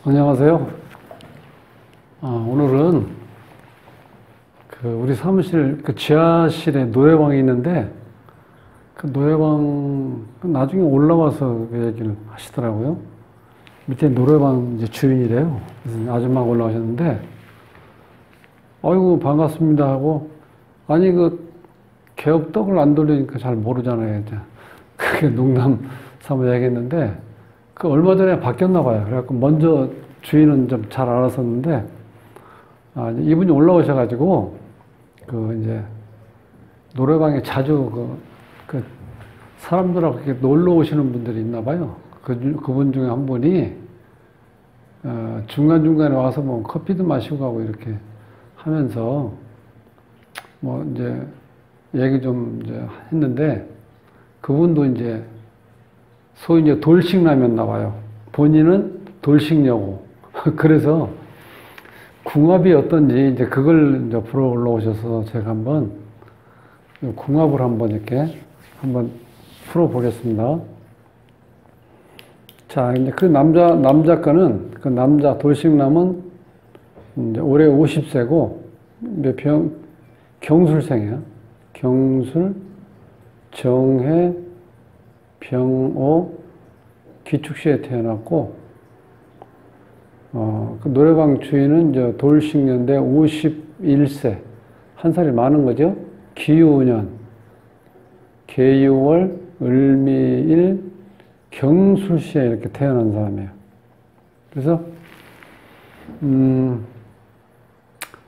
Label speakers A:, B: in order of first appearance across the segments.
A: 안녕하세요. 오늘은 우리 사무실 지하실에 노래방이 있는데 그 노래방 나중에 올라와서 그 얘기를 하시더라고요. 밑에 노래방 이제 주인이래요. 그래서 아줌마가 올라오셨는데 아이고 반갑습니다 하고 아니 개업떡을 안 돌리니까 잘 모르잖아요. 이제 그게 농담 삼아 얘기했는데 얼마 전에 바뀌었나 봐요. 그래갖고 먼저 주인은 좀 잘 알았었는데, 이분이 올라오셔가지고, 이제, 노래방에 자주 사람들하고 이렇게 놀러 오시는 분들이 있나 봐요. 그분 중에 한 분이, 중간중간에 와서 뭐 커피도 마시고 가고 이렇게 하면서, 뭐 이제, 얘기 좀 이제 했는데, 그분도 이제, 소위 이제 돌싱남이었나 봐요. 본인은 돌싱녀고. 그래서 궁합이 어떤지 이제 그걸 이제 보러 올라오셔서 제가 한번 궁합을 한번 이렇게 한번 풀어보겠습니다. 자, 이제 그 남자 돌싱남은 이제 올해 50세고, 경술생이야. 경술, 정해, 병오, 기축시에 태어났고, 그 노래방 주인은 이제 돌싱년대 51세, 한 살이 많은 거죠. 기우년, 계유월, 을미일, 경술시에 이렇게 태어난 사람이에요. 그래서,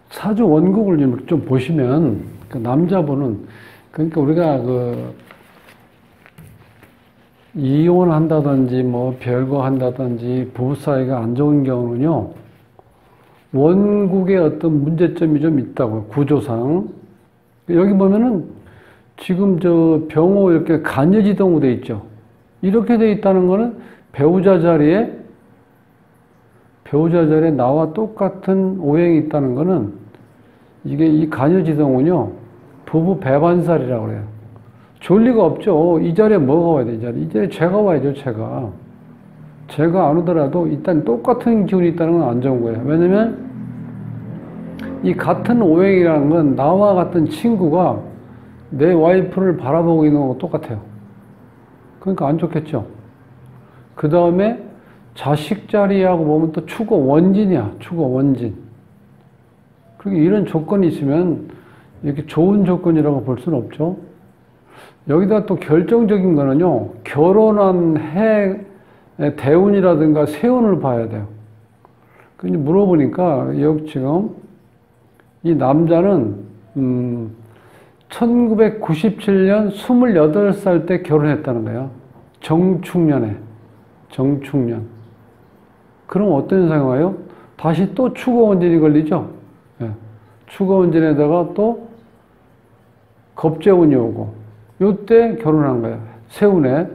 A: 사주 원국을 좀 보시면, 그 남자분은, 그러니까 우리가 이혼한다든지 뭐 별거 한다든지 부부 사이가 안 좋은 경우는요, 원국에 어떤 문제점이 좀 있다고요. 구조상. 여기 보면은 지금 병호 이렇게 간여지동으로 돼 있죠. 이렇게 돼 있다는 거는 배우자 자리에 나와 똑같은 오행이 있다는 거는 이게 이 간여지동은요, 부부 배반살이라고 그래요. 좋을 리가 없죠. 이 자리에 뭐가 와야 돼, 이 자리에 죄가 와야죠, 죄가. 죄가 안 오더라도 일단 똑같은 기운이 있다는 건 안 좋은 거예요. 왜냐면, 이 같은 오행이라는 건 나와 같은 친구가 내 와이프를 바라보고 있는 거하고 똑같아요. 그러니까 안 좋겠죠. 그 다음에 자식 자리하고 보면 또 축어 원진이야, 축어 원진. 그러니까 이런 조건이 있으면 이렇게 좋은 조건이라고 볼 수는 없죠. 여기다 또 결정적인 거는요, 결혼한 해의 대운이라든가 세운을 봐야 돼요. 근데 물어보니까, 여기 지금, 이 남자는, 1997년 28살 때 결혼했다는 거예요. 정축년에. 정축년. 그럼 어떤 현상이 와요? 다시 또 축어원진이 걸리죠? 예. 축어원진에다가 또 겁재운이 오고, 요때 결혼한 거예요. 세운에.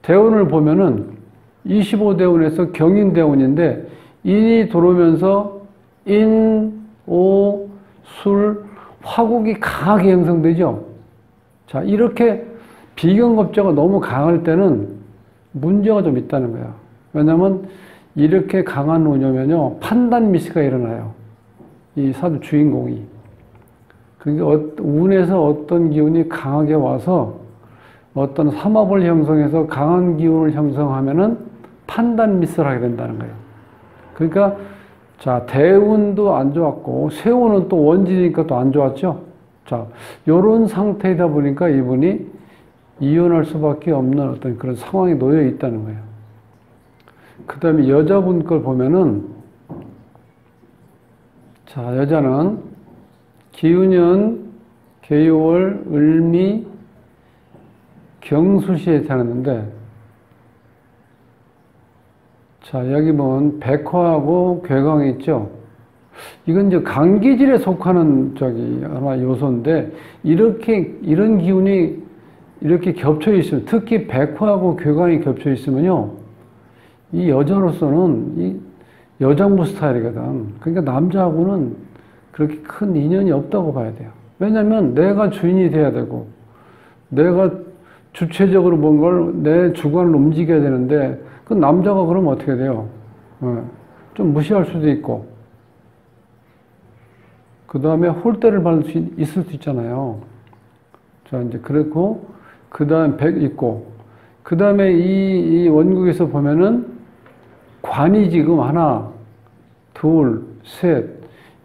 A: 대운을 보면은 25대운에서 경인대운인데, 인이 들어오면서 인, 오, 술, 화국이 강하게 형성되죠. 자, 이렇게 비경겁제가 너무 강할 때는 문제가 좀 있다는 거예요. 왜냐면 이렇게 강한 운이면요, 판단 미스가 일어나요. 이 사주 주인공이. 그러니까 운에서 어떤 기운이 강하게 와서 어떤 삼합을 형성해서 강한 기운을 형성하면은 판단 미스를 하게 된다는 거예요. 그러니까 자, 대운도 안 좋았고 세운은 또 원진이니까 또 안 좋았죠. 자, 요런 상태이다 보니까 이분이 이혼할 수밖에 없는 어떤 그런 상황에 놓여 있다는 거예요. 그 다음에 여자분 걸 보면은, 자, 여자는 기운년, 계유월, 을미, 경술시에 태어났는데, 자, 여기 보면 백화하고 괴강이 있죠. 이건 이제 간기질에 속하는 하나 요소인데, 이런 기운이 이렇게 겹쳐 있으면, 특히 백화하고 괴강이 겹쳐 있으면요, 이 여자로서는 이 여장부 스타일이거든. 그러니까 남자하고는 그렇게 큰 인연이 없다고 봐야 돼요. 왜냐면 내가 주인이 돼야 되고, 내가 주체적으로 뭔가를 내 주관을 움직여야 되는데, 그 남자가 그러면 어떻게 돼요? 좀 무시할 수도 있고, 그 다음에 홀대를 받을 수 있을 수 있잖아요. 자, 이제 그렇고, 그 다음 백 있고, 그 다음에 이 원국에서 보면은 관이 지금 하나, 둘, 셋.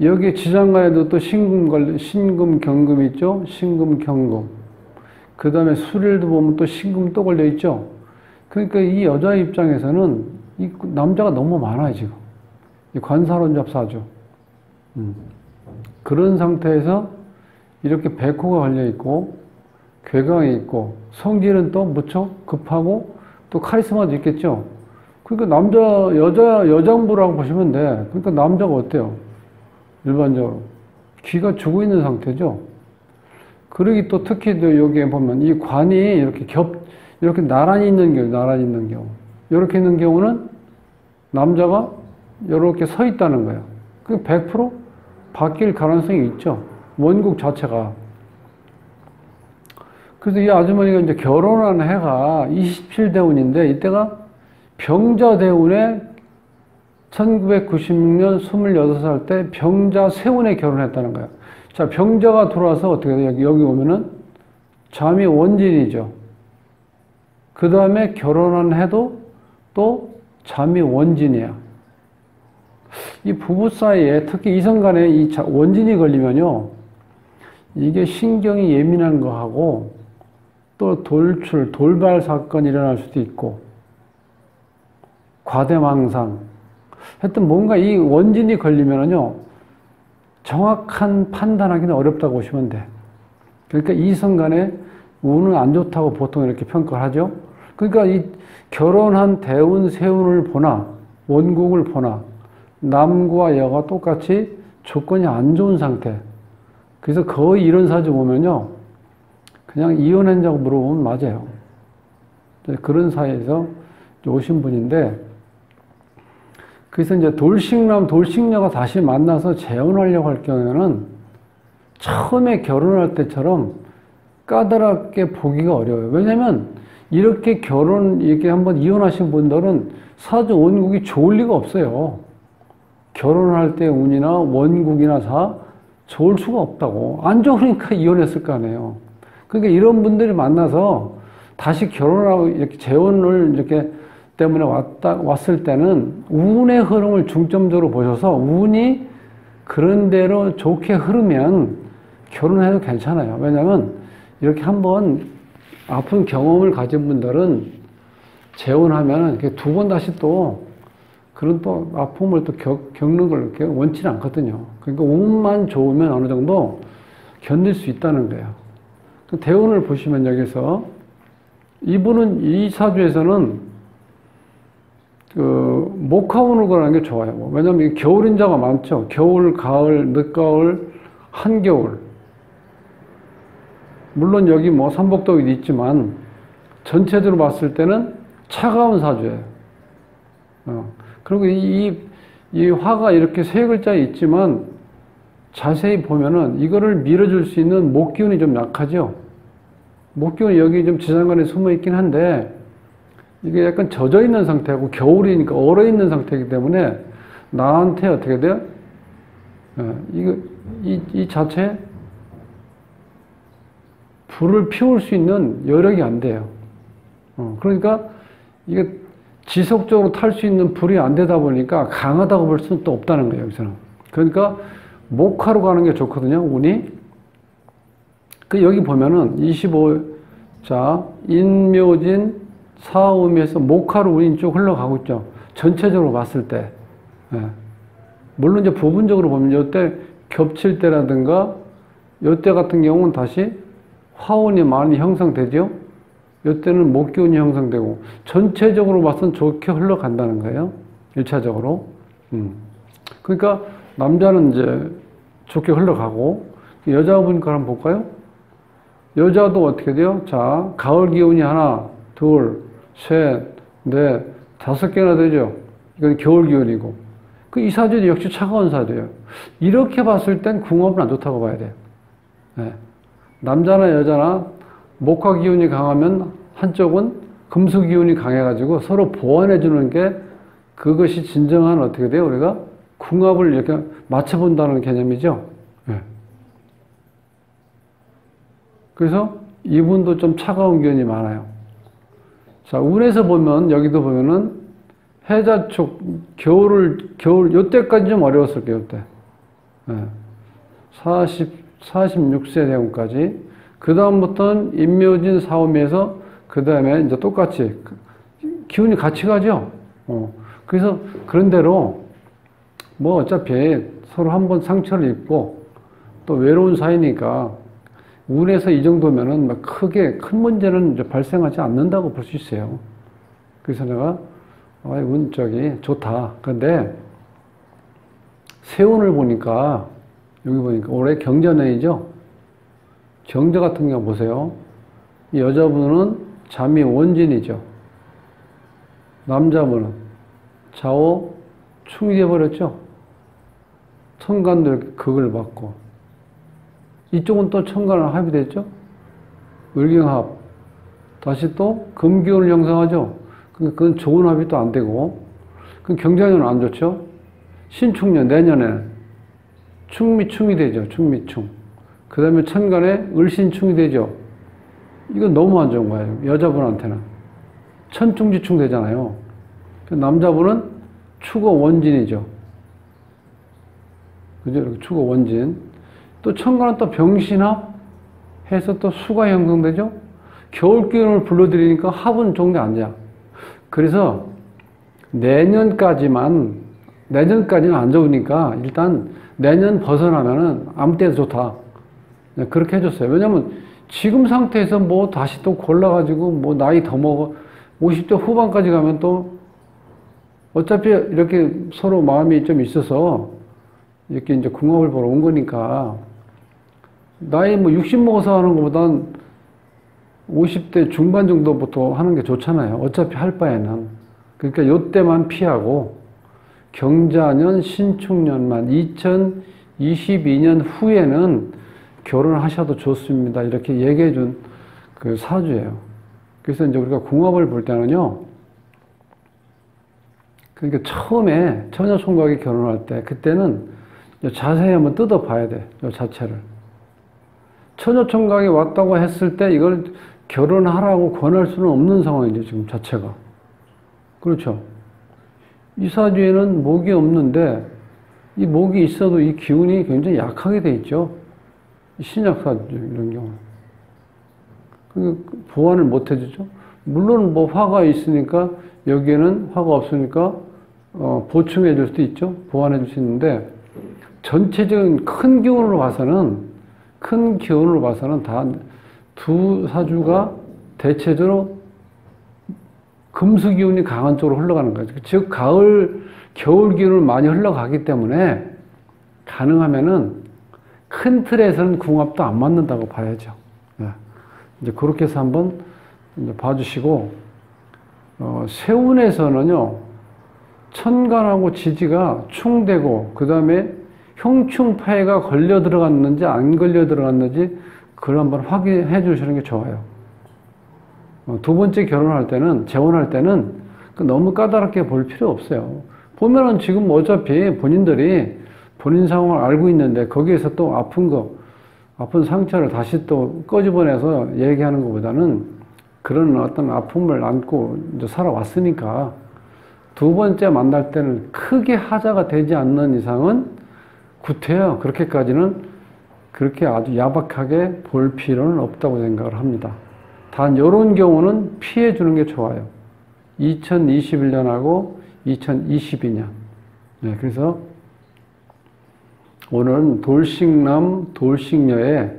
A: 여기 지장간에도 또 신금, 경금 있죠? 신금, 경금. 그 다음에 수일도 보면 또 신금 또 걸려 있죠? 그러니까 이 여자 입장에서는 이 남자가 너무 많아요, 지금. 이 관사론잡사주. 그런 상태에서 이렇게 백호가 걸려 있고, 괴강이 있고, 성질은 또 무척 급하고, 또 카리스마도 있겠죠? 그러니까 여장부라고 보시면 돼. 그러니까 남자가 어때요? 일반적으로. 기가 죽어 있는 상태죠? 그러기 또 특히 또 여기에 보면 이 관이 이렇게 나란히 있는 경우. 이렇게 있는 경우는 남자가 이렇게 서 있다는 거예요. 그 100% 바뀔 가능성이 있죠. 원국 자체가. 그래서 이 아주머니가 이제 결혼한 해가 27대운인데 이때가 병자대운에 1996년 26살 때 병자 세운에 결혼했다는 거예요. 자, 병자가 들어와서 어떻게 돼요? 여기 오면은 잠이 원진이죠. 그 다음에 결혼한 해도 또 잠이 원진이야. 이 부부 사이에 특히 이성 간에 이 원진이 걸리면요. 이게 신경이 예민한 거하고 또 돌발 사건이 일어날 수도 있고 과대망상. 하여튼 뭔가 이 원진이 걸리면은요. 정확한 판단하기는 어렵다고 보시면 돼. 그러니까 이성 간에 운은 안 좋다고 보통 이렇게 평가를 하죠. 그러니까 이 결혼한 대운, 세운을 보나 원국을 보나 남과 여가 똑같이 조건이 안 좋은 상태. 그래서 거의 이런 사주 보면요. 그냥 이혼했냐고 물어보면 맞아요. 그런 사이에서 오신 분인데 그래서 이제 돌싱남, 돌싱녀가 다시 만나서 재혼하려고 할 경우에는 처음에 결혼할 때처럼 까다롭게 보기가 어려워요. 왜냐면 이렇게 이렇게 한번 이혼하신 분들은 사주 원국이 좋을 리가 없어요. 결혼할 때 운이나 원국이나 다 좋을 수가 없다고. 안 좋으니까 이혼했을 거 아니에요. 그러니까 이런 분들이 만나서 다시 결혼하고 이렇게 재혼을 이렇게 때문에 왔을 때는 운의 흐름을 중점적으로 보셔서 운이 그런 대로 좋게 흐르면 결혼해도 괜찮아요. 왜냐하면 이렇게 한번 아픈 경험을 가진 분들은 재혼하면 두 번 다시 또 그런 또 아픔을 또 겪는 걸 이렇게 원치는 않거든요. 그러니까 운만 좋으면 어느 정도 견딜 수 있다는 거예요. 대운을 보시면 여기서 이분은 이 사주에서는 목화운을 거라는 게 좋아요. 왜냐하면 겨울인자가 많죠. 겨울, 가을, 늦가을, 한겨울. 물론 여기 뭐 삼복덕이 있지만 전체적으로 봤을 때는 차가운 사주예요. 그리고 이 화가 이렇게 세 글자에 있지만 자세히 보면은 이거를 밀어줄 수 있는 목기운이 좀 약하죠. 목기운이 여기 좀 지장간에 숨어 있긴 한데 이게 약간 젖어 있는 상태고 겨울이니까 얼어 있는 상태이기 때문에 나한테 어떻게 돼요? 이 자체 불을 피울 수 있는 여력이 안 돼요. 그러니까 이게 지속적으로 탈 수 있는 불이 안 되다 보니까 강하다고 볼 수는 또 없다는 거예요, 여기서는. 그러니까 목화로 가는 게 좋거든요, 운이. 여기 보면은 25자 인묘진 사오미에서 목화로 운이 쭉 흘러가고 있죠. 전체적으로 봤을 때. 물론 이제 부분적으로 보면 이때 겹칠 때라든가 이때 같은 경우는 다시 화운이 많이 형성되죠. 이때는 목기운이 형성되고 전체적으로 봐서는 좋게 흘러간다는 거예요. 1차적으로. 그러니까 남자는 이제 좋게 흘러가고 여자분 거 한번 볼까요? 여자도 어떻게 돼요? 자, 가을 기운이 하나, 둘, 셋, 넷, 5개나 되죠. 이건 겨울 기운이고. 이 사주도 역시 차가운 사주예요. 이렇게 봤을 땐 궁합은 안 좋다고 봐야 돼요. 남자나 여자나 목화 기운이 강하면 한쪽은 금수 기운이 강해가지고 서로 보완해 주는 게 그것이 진정한 어떻게 돼요? 우리가 궁합을 이렇게 맞춰본다는 개념이죠. 예. 그래서 이분도 좀 차가운 기운이 많아요. 자, 운에서 보면, 여기도 보면은 해자축, 겨울, 요때까지 좀 어려웠을 거예요, 요때. 예. 46세 대운까지. 그다음부터는 임묘진 사오미에서, 그 다음에 이제 똑같이, 기운이 같이 가죠. 그래서 그런 대로, 뭐 어차피 서로 한번 상처를 입고, 또 외로운 사이니까, 운에서 이 정도면은 막 크게, 큰 문제는 이제 발생하지 않는다고 볼 수 있어요. 그래서 내가, 운 쪽이 좋다. 근데, 세운을 보니까, 여기 보니까 올해 경자년이죠? 경자 같은 경우 보세요. 이 여자분은 잠이 원진이죠. 남자분은 좌우 충이 되어버렸죠. 천간도 이렇게 극을 받고. 이쪽은 또 천간을 합이 됐죠. 을경합. 다시 또 금기운을 형성하죠. 그건 좋은 합이 또 안 되고. 그럼 경자년은 안 좋죠. 신축년, 내년에 충미충이 되죠. 충미충. 그 다음에 천간에 을신충이 되죠. 이건 너무 안 좋은 거예요. 여자분한테는. 천충지충 되잖아요. 남자분은 축어 원진이죠. 그죠? 이렇게 축어 원진. 또 천간은 또 병신합 해서 또 수가 형성되죠. 겨울기운을 불러들이니까 합은 좋은 게 아니야. 그래서 내년까지는 안 좋으니까 일단 내년 벗어나면은 아무 때도 좋다. 그렇게 해줬어요. 왜냐면 지금 상태에서 뭐 다시 또 골라가지고 뭐 나이 더 먹어 50대 후반까지 가면 또 어차피 이렇게 서로 마음이 좀 있어서 이렇게 이제 궁합을 보러 온 거니까 나이 뭐 60 먹어서 하는 것보단 50대 중반 정도부터 하는 게 좋잖아요. 어차피 할 바에는. 그러니까 요때만 피하고 경자년, 신축년만 2022년 후에는 결혼하셔도 좋습니다. 이렇게 얘기해 준 그 사주예요. 그래서 이제 우리가 궁합을 볼 때는요. 그러니까 처음에 처녀총각이 결혼할 때 그때는 자세히 한번 뜯어 봐야 돼. 요 자체를. 처녀총각이 왔다고 했을 때 이걸 결혼하라고 권할 수는 없는 상황이죠. 지금 자체가. 그렇죠. 이 사주에는 목이 없는데 이 목이 있어도 이 기운이 굉장히 약하게 돼 있죠. 신약사주 이런 경우. 보완을 못 해주죠. 물론 뭐 화가 있으니까 여기에는 화가 없으니까 보충해 줄 수도 있죠. 보완해 줄 수 있는데 전체적인 큰 기운으로 봐서는 다 두 사주가 대체적으로 금수 기운이 강한 쪽으로 흘러가는 거죠. 즉 겨울 기운을 많이 흘러가기 때문에 가능하면은 큰 틀에서는 궁합도 안 맞는다고 봐야죠. 네. 이제 그렇게 해서 한번 이제 봐주시고 세운에서는요 천간하고 지지가 충되고 그 다음에 형충파해가 걸려 들어갔는지 안 걸려 들어갔는지 그걸 한번 확인해 주시는 게 좋아요. 두 번째 결혼할 때는 재혼할 때는 너무 까다롭게 볼 필요 없어요. 보면은 지금 어차피 본인들이 본인 상황을 알고 있는데 거기에서 또 아픈 상처를 다시 또 꺼집어내서 얘기하는 것보다는 그런 어떤 아픔을 안고 이제 살아왔으니까 두 번째 만날 때는 크게 하자가 되지 않는 이상은 구태여 그렇게까지는 그렇게 아주 야박하게 볼 필요는 없다고 생각을 합니다. 단 이런 경우는 피해 주는 게 좋아요. 2021년하고 2022년. 네, 그래서 오늘은 돌싱남, 돌싱녀의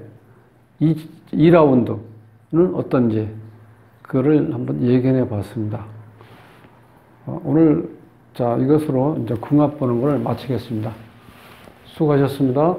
A: 2라운드는 어떤지 그거를 한번 얘기해 봤습니다. 오늘 자 이것으로 이제 궁합 보는 걸 마치겠습니다. 수고하셨습니다.